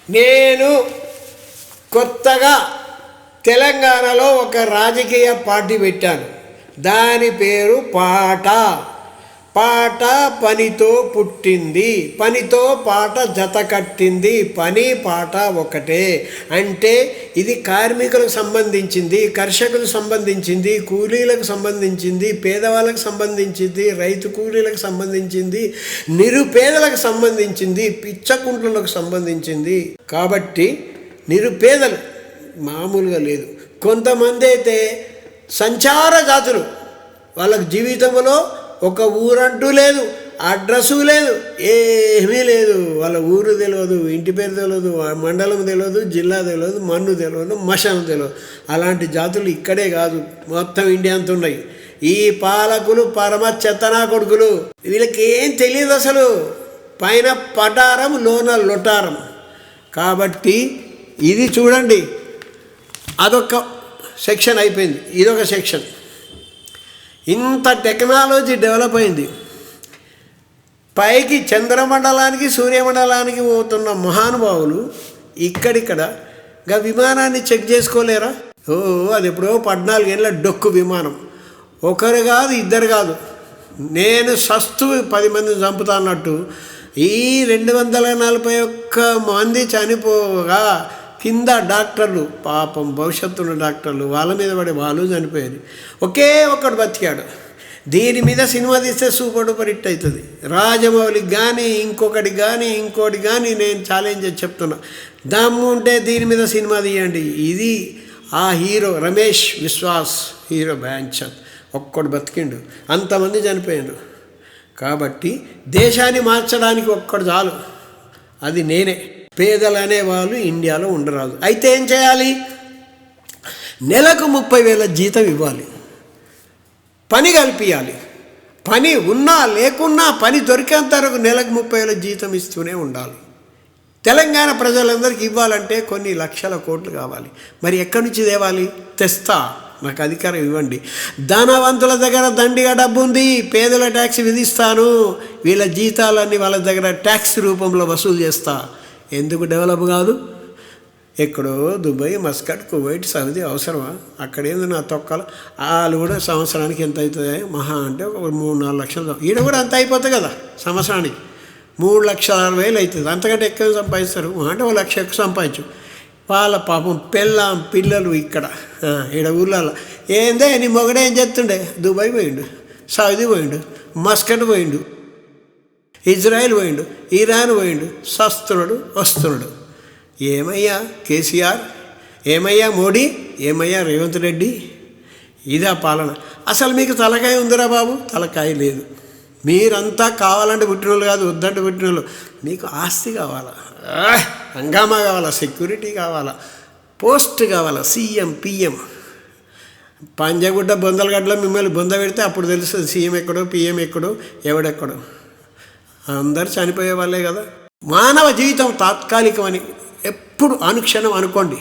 నేను కొత్తగా తెలంగాణలో ఒక రాజకీయ పార్టీ పెట్టాను. దాని పేరు పాట. పాట పనితో పుట్టింది, పనితో పాట జత కట్టింది. పని పాట ఒకటే. అంటే ఇది కార్మికులకు సంబంధించింది, కర్షకులకు సంబంధించింది, కూలీలకు సంబంధించింది, పేదవాళ్ళకు సంబంధించింది, రైతు కూలీలకు సంబంధించింది, నిరుపేదలకు సంబంధించింది, పిచ్చకుంట్లకు సంబంధించింది. కాబట్టి నిరుపేదలు మామూలుగా లేదు. కొంతమంది అయితే సంచార జాతులు, వాళ్ళకి జీవితంలో ఒక ఊరంటూ లేదు, అడ్రస్సు లేదు, ఏమీ లేదు. వాళ్ళ ఊరు తెలియదు, ఇంటి పేరు తెలియదు, మండలం తెలియదు, జిల్లా తెలియదు, మన్ను తెలియదు, మశానం తెలియదు. అలాంటి జాతులు ఇక్కడే కాదు, మొత్తం ఇండియా అంతా ఉన్నాయి. ఈ పాలకులు పరమ చెత్తనా కొడుకులు. వీళ్ళకి ఏం తెలియదు అసలు. పైన పటారం, లోన లొటారం. కాబట్టి ఇది చూడండి, అదొక సెక్షన్ అయిపోయింది, ఇదొక సెక్షన్. ఇంత టెక్నాలజీ డెవలప్ అయింది. పైకి చంద్రమండలానికి, సూర్యమండలానికి పోతున్న మహానుభావులు ఇక్కడిక్కడ విమానాన్ని చెక్ చేసుకోలేరా? అది ఎప్పుడో 14 ఏళ్ళ డొక్కు విమానం. ఒకరు కాదు, ఇద్దరు కాదు. నేను సస్తు 10 మందిని చంపుతా అన్నట్టు ఈ 241 మంది చనిపోగా కింద డాక్టర్లు, పాపం భవిష్యత్తున్న డాక్టర్లు, వాళ్ళ మీద పడి వాళ్ళు చనిపోయారు. ఒకే ఒక్కడు బతికాడు. దీని మీద సినిమా తీస్తే సూపర్ డూపర్ హిట్ అవుతుంది. రాజమౌళికి కానీ ఇంకొకటి కానీ నేను ఛాలెంజ్ చేసి చెప్తున్నా, దమ్ము ఉంటే దీని మీద సినిమా తీయండి. ఇది ఆ హీరో రమేష్ విశ్వాస్, హీరో బ్యాంచర్ ఒక్కడు బతికిండు, అంతమంది చనిపోయాడు. కాబట్టి దేశాన్ని మార్చడానికి ఒక్కడు చాలు, అది నేనే. పేదలు అనేవాళ్ళు ఇండియాలో ఉండరాదు. అయితే ఏం చేయాలి? నెలకు 30,000 జీతం ఇవ్వాలి, పని కల్పించాలి. పని ఉన్నా లేకున్నా పని దొరికేంత వరకు నెలకు 30,000 జీతం ఇస్తూనే ఉండాలి. తెలంగాణ ప్రజలందరికీ ఇవ్వాలంటే కొన్ని లక్షల కోట్లు కావాలి. మరి ఎక్కడి నుంచి తేవాలి? తెస్తా, నాకు అధికారం ఇవ్వండి. ధనవంతుల దగ్గర దండిగా డబ్బు ఉంది, పేదల ట్యాక్స్ విధిస్తాను. వీళ్ళ జీతాలన్నీ వాళ్ళ దగ్గర ట్యాక్స్ రూపంలో వసూలు చేస్తా. ఎందుకు డెవలప్ కాదు? ఎక్కడో దుబాయ్, మస్కట్, కువైట్, సౌదీ అవసరమా? అక్కడేంది నా తొక్కలు. వాళ్ళు కూడా సంవత్సరానికి ఎంత అవుతుంది? మహా అంటే ఒక 3-4 లక్షలు. ఈడ కూడా అంత అయిపోతుంది కదా సంవత్సరానికి. 3,60,000 అవుతుంది. అంతకంటే ఎక్కువ సంపాదిస్తారు. అంటే 1 లక్ష ఎక్కువ సంపాదించు. వాళ్ళ పాపం పిల్లలు ఇక్కడ ఈడ ఊళ్ళలో ఏందే నీ మొగడే ఏం చేస్తుండే? దుబాయ్ పోయిండు, సౌదీ పోయిండు, మస్కట్ పోయిండు, ఇజ్రాయెల్ పోయిండు, ఇరాన్ పోయిండు, సస్తున్నాడు వస్తున్నాడు. ఏమయ్యా కేసీఆర్, ఏమయ్యా మోడీ, ఏమయ్యా రేవంత్ రెడ్డి? ఇదా పాలన? అసలు మీకు తలకాయ ఉందిరా బాబు? తలకాయ లేదు. మీరంతా కావాలంటే పుట్టినోళ్ళు కాదు, వద్దంటే పుట్టినోళ్ళు. మీకు ఆస్తి కావాలా, హంగామా కావాలా, సెక్యూరిటీ కావాలా, పోస్ట్ కావాలా, సీఎం పిఎం. పంజగుడ్డ బొందలగడ్డలో మిమ్మల్ని బొంద పెడితే అప్పుడు తెలుస్తుంది సీఎం ఎక్కడో, పిఎం ఎక్కడో, ఎవడెక్కడో. అందరు చనిపోయే వాళ్ళే కదా. మానవ జీవితం తాత్కాలికమని ఎప్పుడు అనుక్షణం అనుకోండి.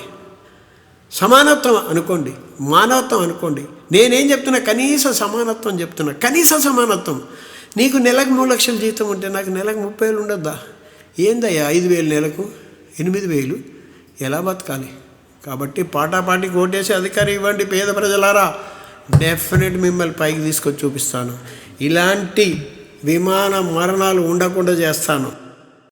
సమానత్వం అనుకోండి, మానవత్వం అనుకోండి. నేనేం చెప్తున్నా? కనీస సమానత్వం చెప్తున్నా, కనీస సమానత్వం. నీకు నెలకు 3 లక్షల జీతం ఉంటే నాకు నెలకు 30,000 ఉండొద్దా? ఏందయ్యా 5,000 నెలకు, 8,000 ఎలా బతకాలి? కాబట్టి పాటాపాటికి ఓటేసి అధికారం ఇవ్వండి పేద ప్రజలారా. డెఫినెట్ మిమ్మల్ని పైకి తీసుకొచ్చి చూపిస్తాను. ఇలాంటి విమాన మరణాలు ఉండకుండా చేస్తాను.